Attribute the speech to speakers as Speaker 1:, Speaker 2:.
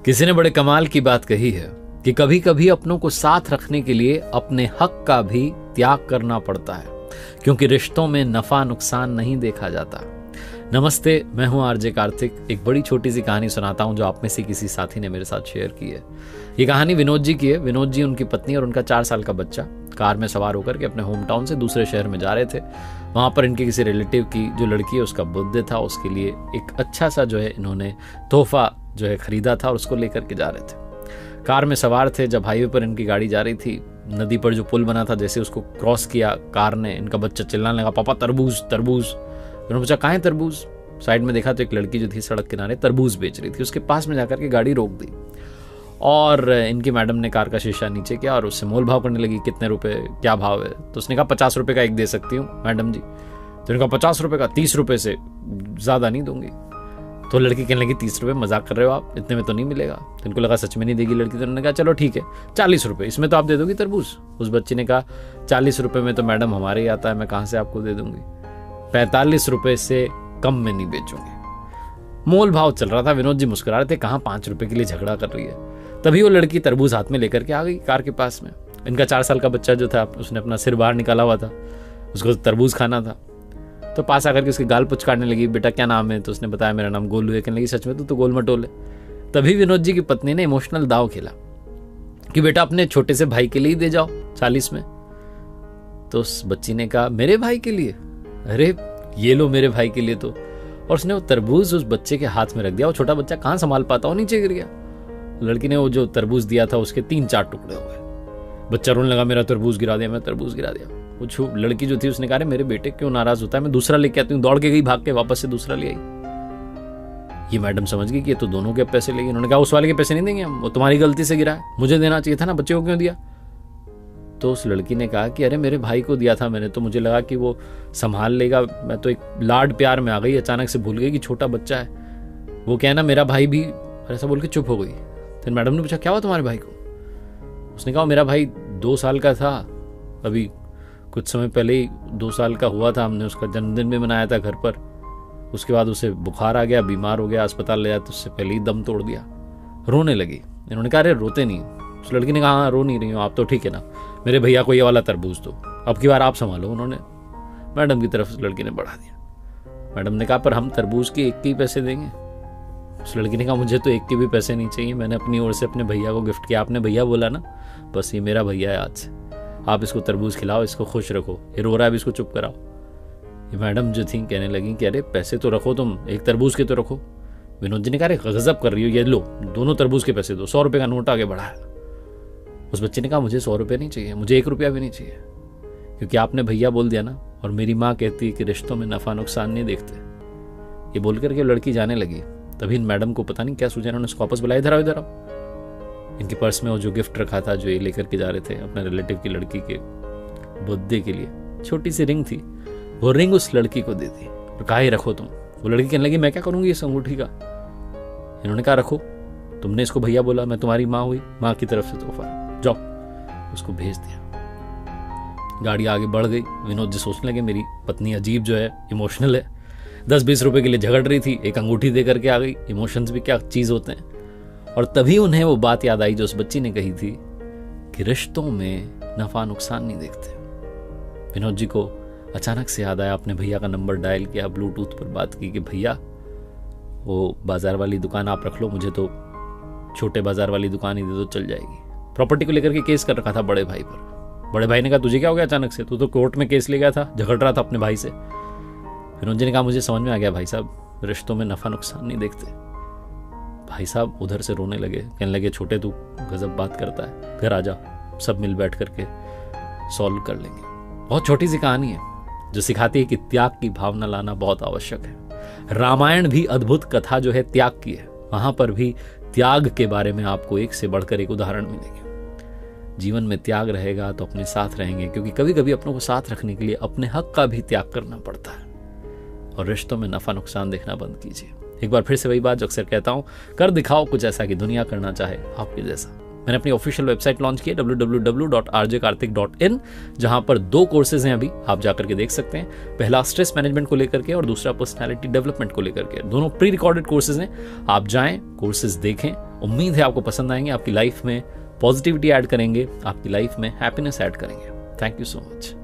Speaker 1: किसी ने बड़े कमाल की बात कही है कि कभी कभी अपनों को साथ रखने के लिए अपने हक का भी त्याग करना पड़ता है, क्योंकि रिश्तों में नफा नुकसान नहीं देखा जाता। नमस्ते, मैं हूं आरजे कार्तिक। एक बड़ी छोटी सी कहानी सुनाता हूं जो आप में से किसी साथी ने मेरे साथ शेयर की है। ये कहानी विनोद जी की है। विनोद जी, उनकी पत्नी और उनका 4 साल का बच्चा कार में सवार होकर के अपने होम टाउन से दूसरे शहर में जा रहे थे। वहां पर इनके किसी रिलेटिव की जो लड़की है उसका बर्थडे था, उसके लिए एक अच्छा सा जो है इन्होंने तोहफा जो है खरीदा था और उसको लेकर के जा रहे थे। कार में सवार थे। जब हाईवे पर इनकी गाड़ी जा रही थी, नदी पर जो पुल बना था, जैसे उसको क्रॉस किया कार ने, इनका बच्चा चिल्लाने लगा, पापा तरबूज तरबूज। उन्होंने पूछा, कहाँ है तरबूज? साइड में देखा तो एक लड़की जो थी सड़क किनारे तरबूज बेच रही थी। उसके पास में जाकर के गाड़ी रोक दी और इनकी मैडम ने कार का शीशा नीचे किया और उससे मोल भाव करने लगी, कितने रुपए, क्या भाव है? तो उसने कहा 50 रुपए का एक दे सकती हूँ मैडम जी। तो उन्होंने कहा 50 रुपए का, 30 रुपए से ज्यादा नहीं दूंगी। तो लड़की कहने लगी, 30 रुपए मजाक कर रहे हो आप, इतने में तो नहीं मिलेगा। तो इनको लगा सच में नहीं देगी लड़की। तो उन्होंने कहा चलो ठीक है, 40 रुपए, इसमें तो आप दे दोगी तरबूज? उस बच्ची ने कहा 40 रुपए में तो मैडम हमारे ही आता है, मैं कहाँ से आपको दे दूंगी, 45 रुपए से कम में नहीं बेचूंगी। मोल भाव चल रहा था। विनोद जी मुस्कुरा रहे थे, कहाँ 5 रुपए के लिए झगड़ा कर रही है। तभी वो लड़की तरबूज हाथ में लेकर के आ गई कार के पास में। इनका 4 साल का बच्चा जो था, उसने अपना सिर बाहर निकाला हुआ था, उसको तरबूज खाना था। तो पास आकर के उसके गाल पुचकारने लगी, बेटा क्या नाम है? तो उसने बताया, मेरा नाम गोलू है। कहने लगी, सच में तो गोल मटोल है। तभी विनोद जी की पत्नी ने इमोशनल दाव खेला कि बेटा अपने छोटे से भाई के लिए दे जाओ 40 में। तो उस बच्ची ने कहा, मेरे भाई के लिए? अरे ये लो मेरे भाई के लिए। तो और उसने वो तरबूज उस बच्चे के हाथ में रख दिया। वो छोटा बच्चा कहाँ संभाल पाता, वो नीचे गिर गया। लड़की ने वो जो तरबूज दिया था उसके 3-4 टुकड़े हो गए। बच्चा रोने लगा, मेरा तरबूज गिरा दिया, मैं तरबूज गिरा दिया। वो लड़की जो थी उसने कहा, मेरे बेटे क्यों नाराज होता है, मैं दूसरा लेके आती हूँ। दौड़ के गई, भाग के वापस से दूसरा ले आई। ये मैडम समझ गई कि ये तो दोनों के पैसे लेगी। उन्होंने कहा, उस वाले के पैसे नहीं देंगे हम, वो तुम्हारी गलती से गिरा है, मुझे देना चाहिए था ना, बच्चे को क्यों दिया? तो उस लड़की ने कहा कि अरे मेरे भाई को दिया था मैंने, तो मुझे लगा कि वो संभाल लेगा। मैं तो एक लाड प्यार में आ गई, अचानक से भूल गई कि छोटा बच्चा है, वो क्या है ना मेरा भाई भी। ऐसा बोल के चुप हो गई। फिर मैडम ने पूछा, क्या हुआ तुम्हारे भाई को? उसने कहा, मेरा भाई 2 साल का था, अभी कुछ समय पहले ही 2 साल का हुआ था, हमने उसका जन्मदिन भी मनाया था घर पर। उसके बाद उसे बुखार आ गया, बीमार हो गया, अस्पताल ले जाया तो उससे पहले ही दम तोड़ दिया। रोने लगी। इन्होंने कहा, अरे रोते नहीं। उस लड़की ने कहा, हाँ रो नहीं रही हो आप तो, ठीक है ना, मेरे भैया को ये वाला तरबूज दो, अब की बार आप संभालो। उन्होंने मैडम की तरफ उस लड़की ने बढ़ा दिया। मैडम ने कहा, पर हम तरबूज के 1 के ही पैसे देंगे। उस लड़की ने कहा, मुझे तो 1 के भी पैसे नहीं चाहिए, मैंने अपनी ओर से अपने भैया को गिफ्ट किया। आपने भैया बोला ना, बस ये मेरा भैया है आज से, आप इसको तरबूज खिलाओ, इसको खुश रखो, ये रो रहा है, इसको चुप कराओ। ये मैडम जो थी कहने लगी कि अरे पैसे तो रखो, तुम 1 तरबूज के तो रखो। विनोद जी ने कहा, गजब कर रही हो, ये लो दोनों तरबूज के पैसे दो। 100 रुपए का नोट आगे बढ़ाया। उस बच्चे ने कहा, मुझे 100 रुपये नहीं चाहिए, मुझे 1 रुपया भी नहीं चाहिए, क्योंकि आपने भैया बोल दिया ना, और मेरी माँ कहती है कि रिश्तों में नफा नुकसान नहीं देखते। ये बोल करके लड़की जाने लगी। तभी इन मैडम को पता नहीं क्या सूझा, उन्होंने उसको वापस बुलाया, इधर आओ इधर आओ। इनके पर्स में वो जो गिफ्ट रखा था, जो ये लेकर के जा रहे थे अपने रिलेटिव की लड़की के बर्थडे के लिए, छोटी सी रिंग थी, वो रिंग उस लड़की को दे दी और कहा, ये रखो तुम। वो लड़की कहने लगी, मैं क्या करूंगी इस अंगूठी का? इन्होंने कहा, रखो, तुमने इसको भैया बोला, मैं तुम्हारी माँ हुई, माँ की तरफ से तोहफा, जाओ। उसको भेज दिया। गाड़ी आगे बढ़ गई। विनोद जी सोचने लगे, मेरी पत्नी अजीब जो है, इमोशनल है, 10-20 रुपए के लिए झगड़ रही थी, एक अंगूठी दे करके आ गई। इमोशंस भी क्या चीज होते हैं। और तभी उन्हें वो बात याद आई जो उस बच्ची ने कही थी कि रिश्तों में नफा नुकसान नहीं देखते। विनोद जी को अचानक से याद आया, अपने भैया का नंबर डायल किया, ब्लूटूथ पर बात की कि भैया वो बाजार वाली दुकान आप रख लो, मुझे तो छोटे बाजार वाली दुकान ही दे दो, चल जाएगी। प्रॉपर्टी को लेकर के केस कर रखा था बड़े भाई पर। बड़े भाई ने कहा, तुझे क्या हो गया अचानक से, तू तो कोर्ट में केस ले गया था, झगड़ रहा था अपने भाई से। विनोद जी ने कहा, मुझे समझ में आ गया भाई साहब, रिश्तों में नफा नुकसान नहीं देखते। भाई साहब उधर से रोने लगे, कहने लगे, छोटे तू गजब बात करता है, घर आ जा, सब मिल बैठ करके सॉल्व कर लेंगे। बहुत छोटी सी कहानी है जो सिखाती है कि त्याग की भावना लाना बहुत आवश्यक है। रामायण भी अद्भुत कथा जो है त्याग की है, वहां पर भी त्याग के बारे में आपको एक से बढ़कर एक उदाहरण मिलेंगे। जीवन में त्याग रहेगा तो अपने साथ रहेंगे, क्योंकि कभी कभी अपनों को साथ रखने के लिए अपने हक का भी त्याग करना पड़ता है। और रिश्तों में नफा नुकसान देखना बंद कीजिए। एक बार फिर से वही बात जो अक्सर कहता हूं, कर दिखाओ कुछ ऐसा कि दुनिया करना चाहे आपके जैसा। मैंने अपनी ऑफिशियल वेबसाइट लॉन्च की है www.rjkarthik.in, जहां पर 2 कोर्सेज हैं अभी, आप जाकर के देख सकते हैं। पहला स्ट्रेस मैनेजमेंट को लेकर के और दूसरा पर्सनालिटी डेवलपमेंट को लेकर के। दोनों प्री रिकॉर्डेड कोर्सेज हैं, आप जाएं, कोर्सेज देखें। उम्मीद है आपको पसंद आएंगे, आपकी लाइफ में पॉजिटिविटी ऐड करेंगे, आपकी लाइफ में हैप्पीनेस ऐड करेंगे। Thank you so much.